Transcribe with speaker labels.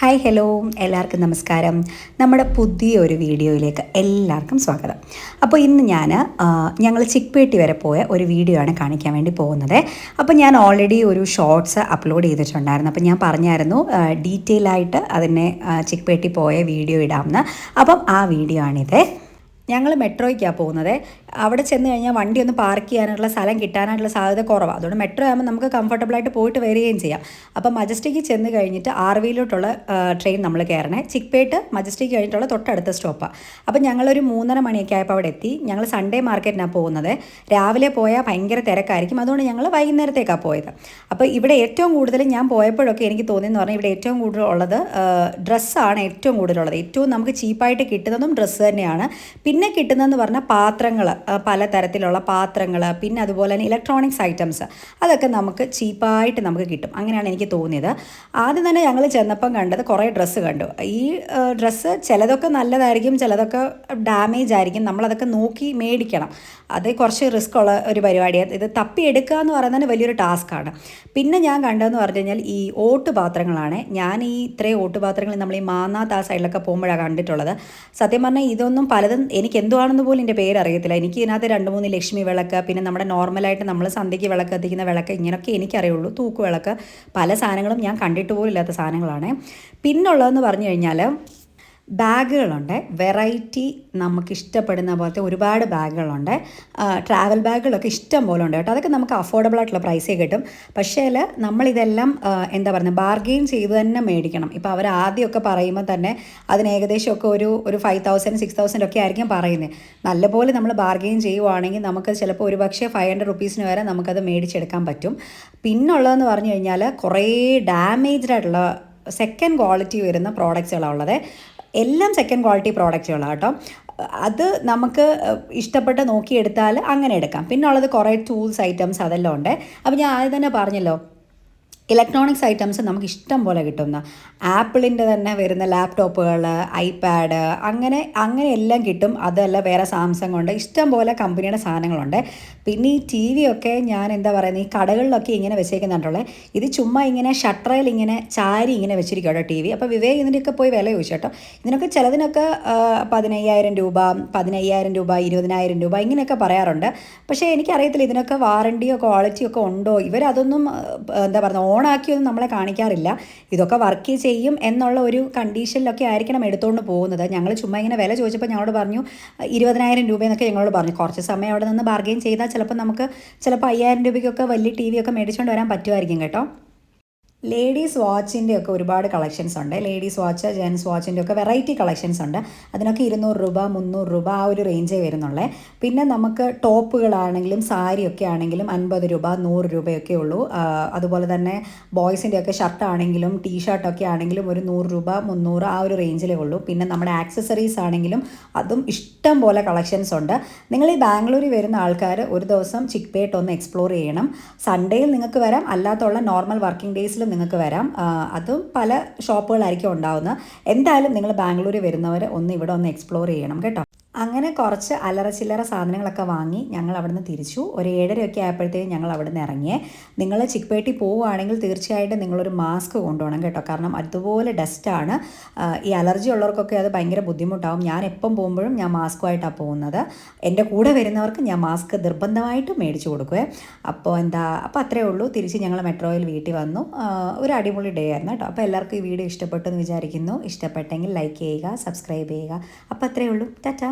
Speaker 1: Hi hello എല്ലാവർക്കും നമസ്കാരം. നമ്മുടെ പുതിയൊരു വീഡിയോയിലേക്ക് എല്ലാവർക്കും സ്വാഗതം. അപ്പോൾ ഇന്ന് ഞങ്ങൾ ചിക്പേട്ടി വരെ പോയ ഒരു വീഡിയോ ആണ് കാണിക്കാൻ വേണ്ടി പോകുന്നത്. അപ്പോൾ ഞാൻ ഓൾറെഡി ഒരു ഷോർട്സ് അപ്ലോഡ് ചെയ്തിട്ടുണ്ടായിരുന്നു. അപ്പോൾ ഞാൻ പറഞ്ഞായിരുന്നു ഡീറ്റെയിൽ ആയിട്ട് അതിനെ ചിക്പേട്ടി പോയ വീഡിയോ ഇടാമെന്ന്. അപ്പം ആ വീഡിയോ ആണിത്. ഞങ്ങൾ മെട്രോയ്ക്കാണ് പോകുന്നത്. അവിടെ ചെന്ന് കഴിഞ്ഞാൽ വണ്ടി ഒന്ന് പാർക്ക് ചെയ്യാനുള്ള സ്ഥലം കിട്ടാനായിട്ടുള്ള സാധ്യത കുറവാണ്. അതുകൊണ്ട് മെട്രോ ആകുമ്പോൾ നമുക്ക് കംഫർട്ടബിളായിട്ട് പോയിട്ട് വരികയും ചെയ്യാം. അപ്പം മജസ്റ്റിക്ക് ചെന്ന് കഴിഞ്ഞിട്ട് ആർവിയിലോട്ടുള്ള ട്രെയിൻ നമ്മൾ കയറണേ. ചിക്പേട്ട് മജസ്റ്റിക്ക് കഴിഞ്ഞിട്ടുള്ള തൊട്ടടുത്ത സ്റ്റോപ്പാണ്. അപ്പം ഞങ്ങളൊരു 3:30 മണിയൊക്കെ ആയപ്പോൾ അവിടെ എത്തി. ഞങ്ങൾ സൺഡേ മാർക്കറ്റിനാണ് പോകുന്നത്. രാവിലെ പോയാൽ ഭയങ്കര തിരക്കായിരിക്കും. അതുകൊണ്ട് ഞങ്ങൾ വൈകുന്നേരത്തേക്കാണ് പോയത്. അപ്പോൾ ഇവിടെ ഏറ്റവും കൂടുതൽ ഞാൻ പോയപ്പോഴൊക്കെ എനിക്ക് തോന്നിയെന്ന് പറഞ്ഞാൽ ഇവിടെ ഏറ്റവും കൂടുതൽ ഉള്ളത് ഡ്രസ്സാണ് ഏറ്റവും കൂടുതലുള്ളത്. ഏറ്റവും നമുക്ക് ചീപ്പായിട്ട് കിട്ടുന്നതും ഡ്രസ്സ് തന്നെയാണ്. പിന്നെ കിട്ടുന്നതെന്ന് പറഞ്ഞാൽ പാത്രങ്ങൾ, പലതരത്തിലുള്ള പാത്രങ്ങൾ, പിന്നെ അതുപോലെ തന്നെ ഇലക്ട്രോണിക്സ് ഐറ്റംസ്, അതൊക്കെ നമുക്ക് ചീപ്പായിട്ട് നമുക്ക് കിട്ടും. അങ്ങനെയാണ് എനിക്ക് തോന്നിയത്. ആദ്യം തന്നെ ഞങ്ങൾ ചെന്നപ്പം കണ്ടത് കുറേ ഡ്രസ്സ് കണ്ടു. ഈ ഡ്രസ്സ് ചിലതൊക്കെ നല്ലതായിരിക്കും, ചിലതൊക്കെ ഡാമേജ് ആയിരിക്കും. നമ്മളതൊക്കെ നോക്കി മേടിക്കണം. അത് കുറച്ച് റിസ്ക് ഉള്ള ഒരു പരിപാടിയാണ്. ഇത് തപ്പിയെടുക്കുക എന്ന് പറയുന്നത് വലിയൊരു ടാസ്ക്കാണ്. പിന്നെ ഞാൻ കണ്ടതെന്ന് പറഞ്ഞു കഴിഞ്ഞാൽ ഈ ഓട്ടുപാത്രങ്ങളാണ്. ഞാൻ ഈ ഇത്രയും ഓട്ടുപാത്രങ്ങൾ നമ്മൾ ഈ മാന്നാത്ത് ആ സൈഡിലൊക്കെ പോകുമ്പോഴാണ് കണ്ടിട്ടുള്ളത്. സത്യം പറഞ്ഞാൽ ഇതൊന്നും പലതും എനിക്ക് എന്തുവാണെന്ന് പോലും എൻ്റെ പേരറിയത്തില്ല. എനിക്ക് ഇതിനകത്ത് 2-3 ലക്ഷ്മി വിളക്ക്, പിന്നെ നമ്മുടെ നോർമലായിട്ട് നമ്മൾ സന്ധ്യയ്ക്ക് വിളക്ക് കത്തിക്കുന്ന വിളക്ക്, ഇങ്ങനെയൊക്കെ എനിക്കറിയുള്ളൂ. തൂക്ക് വിളക്ക്, പല സാധനങ്ങളും ഞാൻ കണ്ടിട്ട് പോലും ഇല്ലാത്ത സാധനങ്ങളാണ്. പിന്നുള്ളതെന്ന് പറഞ്ഞു കഴിഞ്ഞാൽ ബാഗുകളുണ്ട്. വെറൈറ്റി നമുക്ക് ഇഷ്ടപ്പെടുന്ന പോലത്തെ ഒരുപാട് ബാഗുകളുണ്ട്. ട്രാവൽ ബാഗുകളൊക്കെ ഇഷ്ടം പോലെ ഉണ്ട് കേട്ടോ. അതൊക്കെ നമുക്ക് അഫോർഡബിൾ ആയിട്ടുള്ള പ്രൈസേ കിട്ടും. പക്ഷേ നമ്മളിതെല്ലാം എന്താ പറയുന്നത്, ബാർഗെയിൻ ചെയ്ത് തന്നെ മേടിക്കണം. ഇപ്പോൾ അവർ ആദ്യമൊക്കെ പറയുമ്പോൾ തന്നെ അതിന് ഏകദേശമൊക്കെ ഒരു 5,000 6,000 ഒക്കെ ആയിരിക്കും പറയുന്നത്. നല്ലപോലെ നമ്മൾ ബാർഗെയിൻ ചെയ്യുവാണെങ്കിൽ നമുക്ക് ചിലപ്പോൾ ഒരു പക്ഷേ 500 റുപ്പീസിന് വരെ നമുക്കത് മേടിച്ചെടുക്കാൻ പറ്റും. പിന്നുള്ളതെന്ന് പറഞ്ഞു കഴിഞ്ഞാൽ കുറേ ഡാമേജ്ഡ് ആയിട്ടുള്ള സെക്കൻഡ് ക്വാളിറ്റി വരുന്ന പ്രോഡക്റ്റ്സുകളാണ് ഉള്ളത്. എല്ലാം സെക്കൻഡ് ക്വാളിറ്റി പ്രോഡക്റ്റുകളാണ് കേട്ടോ. അത് നമുക്ക് ഇഷ്ടപ്പെട്ട് നോക്കിയെടുത്താൽ അങ്ങനെ എടുക്കാം. പിന്നെ ഉള്ളത് കുറേ ടൂൾസ് ഐറ്റംസ് അതെല്ലാം ഉണ്ട്. അപ്പോൾ ഞാൻ ആദ്യം തന്നെ പറഞ്ഞല്ലോ, ഇലക്ട്രോണിക്സ് ഐറ്റംസ് നമുക്ക് ഇഷ്ടം പോലെ കിട്ടുന്ന ആപ്പിളിൻ്റെ തന്നെ വരുന്ന ലാപ്ടോപ്പുകൾ, ഐപാഡ്, അങ്ങനെ എല്ലാം കിട്ടും. അതല്ല വേറെ സാംസങ് ഉണ്ട്, ഇഷ്ടം പോലെ കമ്പനിയുടെ സാധനങ്ങളുണ്ട്. പിന്നെ ഈ ടി വി ഒക്കെ ഞാൻ എന്താ പറയുന്നത്, ഈ കടകളിലൊക്കെ ഇങ്ങനെ വെച്ചേക്കുന്നുണ്ടല്ലേ. ഇത് ചുമ്മാ ഇങ്ങനെ ഷട്ടറിൽ ഇങ്ങനെ ചാരി ഇങ്ങനെ വെച്ചിരിക്കും കേട്ടോ ടി വി. അപ്പോൾ വിവേക് ഇതിൻ്റെയൊക്കെ പോയി വില ചോദിച്ചു കേട്ടോ. ഇതിനൊക്കെ ചിലതിനൊക്കെ 15,000 രൂപ, 15,000 രൂപ, 20,000 രൂപ ഇങ്ങനെയൊക്കെ പറയാറുണ്ട്. പക്ഷേ എനിക്കറിയത്തില്ല ഇതിനൊക്കെ വാറണ്ടിയോ ക്വാളിറ്റിയോ ഒക്കെ ഉണ്ടോ. ഇവരതൊന്നും എന്താ പറയുക ഓണാക്കിയൊന്നും നമ്മളെ കാണിക്കാറില്ല. ഇതൊക്കെ വർക്ക് ചെയ്യും എന്നുള്ള ഒരു കണ്ടീഷനിലൊക്കെ ആയിരിക്കണം എടുത്തുകൊണ്ട് പോകുന്നത്. ഞങ്ങൾ ചുമ്മാ ഇങ്ങനെ വില ചോദിച്ചപ്പോൾ ഞങ്ങളോട് പറഞ്ഞു 20,000 രൂപയെന്നൊക്കെ ഞങ്ങളോട് പറഞ്ഞു. കുറച്ച് സമയം അവിടെ നിന്ന് ബാർഗെയിൻ ചെയ്താൽ ചിലപ്പോൾ 5,000 രൂപയ്ക്കൊക്കെ വലിയ ടി വി ഒക്കെ മേടിച്ചുകൊണ്ട് വരാൻ പറ്റുമായിരിക്കും കേട്ടോ. ലേഡീസ് വാച്ചിൻ്റെ ഒക്കെ ഒരുപാട് കളക്ഷൻസ് ഉണ്ട്. ലേഡീസ് വാച്ച്, ജെൻസ് വാച്ചിൻ്റെ ഒക്കെ വെറൈറ്റി കളക്ഷൻസ് ഉണ്ട്. അതിനൊക്കെ 200 രൂപ, 300 രൂപ ആ ഒരു റേഞ്ചേ വരുന്നുള്ളേ. പിന്നെ നമുക്ക് ടോപ്പുകളാണെങ്കിലും സാരിയൊക്കെ ആണെങ്കിലും 50 രൂപ, 100 രൂപയൊക്കെ ഉള്ളൂ. അതുപോലെ തന്നെ ബോയ്സിൻ്റെ ഒക്കെ ഷർട്ടാണെങ്കിലും ടീഷർട്ടൊക്കെ ആണെങ്കിലും ഒരു 100 രൂപ, 300 ആ ഒരു റേഞ്ചിലേ ഉള്ളൂ. പിന്നെ നമ്മുടെ ആക്സസറീസ് ആണെങ്കിലും അതും ഇഷ്ടം പോലെ കളക്ഷൻസ് ഉണ്ട്. നിങ്ങൾ ഈ ബാംഗ്ലൂരിൽ വരുന്ന ആൾക്കാർ ഒരു ദിവസം ചിക്പേട്ട് ഒന്ന് എക്സ്പ്ലോർ ചെയ്യണം. സൺഡേയിൽ നിങ്ങൾക്ക് വരാം, അല്ലാത്തുള്ള നോർമൽ വർക്കിംഗ് ഡേയ്സിലും നിങ്ങൾക്ക് വരാം. അതും പല ഷോപ്പുകളായിരിക്കും ഉണ്ടാവുന്നത്. എന്തായാലും നിങ്ങൾ ബാംഗ്ലൂരിൽ വരുന്നവർ ഇവിടെ ഒന്ന് എക്സ്പ്ലോർ ചെയ്യണം കേട്ടോ. അങ്ങനെ കുറച്ച് അല്ലറ ചില്ലറ സാധനങ്ങളൊക്കെ വാങ്ങി ഞങ്ങൾ അവിടുന്ന് തിരിച്ചു. ഒരു 7:30 ആയപ്പോഴത്തേക്കും ഞങ്ങൾ അവിടുന്ന് ഇറങ്ങിയേ. നിങ്ങൾ ചിക്പേട്ടി പോവുകയാണെങ്കിൽ തീർച്ചയായിട്ടും നിങ്ങളൊരു മാസ്ക് കൊണ്ടുപോകണം കേട്ടോ. കാരണം അതുപോലെ ഡസ്റ്റാണ്. ഈ അലർജി ഉള്ളവർക്കൊക്കെ അത് ഭയങ്കര ബുദ്ധിമുട്ടാവും. ഞാൻ എപ്പം പോകുമ്പോഴും ഞാൻ മാസ്കുമായിട്ടാണ് പോകുന്നത്. എൻ്റെ കൂടെ വരുന്നവർക്ക് ഞാൻ മാസ്ക് നിർബന്ധമായിട്ട് മേടിച്ചു കൊടുക്കുവേ. അപ്പോൾ അത്രയേ ഉള്ളൂ. തിരിച്ച് ഞങ്ങൾ മെട്രോയിൽ വീട്ടിൽ വന്നു. ഒരു അടിപൊളി ഡേ ആയിരുന്നു കേട്ടോ. അപ്പോൾ എല്ലാവർക്കും ഈ വീഡിയോ ഇഷ്ടപ്പെട്ടു എന്ന് വിചാരിക്കുന്നു. ഇഷ്ടപ്പെട്ടെങ്കിൽ ലൈക്ക് ചെയ്യുക, സബ്സ്ക്രൈബ് ചെയ്യുക. അപ്പോൾ അത്രയേ ഉള്ളൂ. ടാറ്റാ.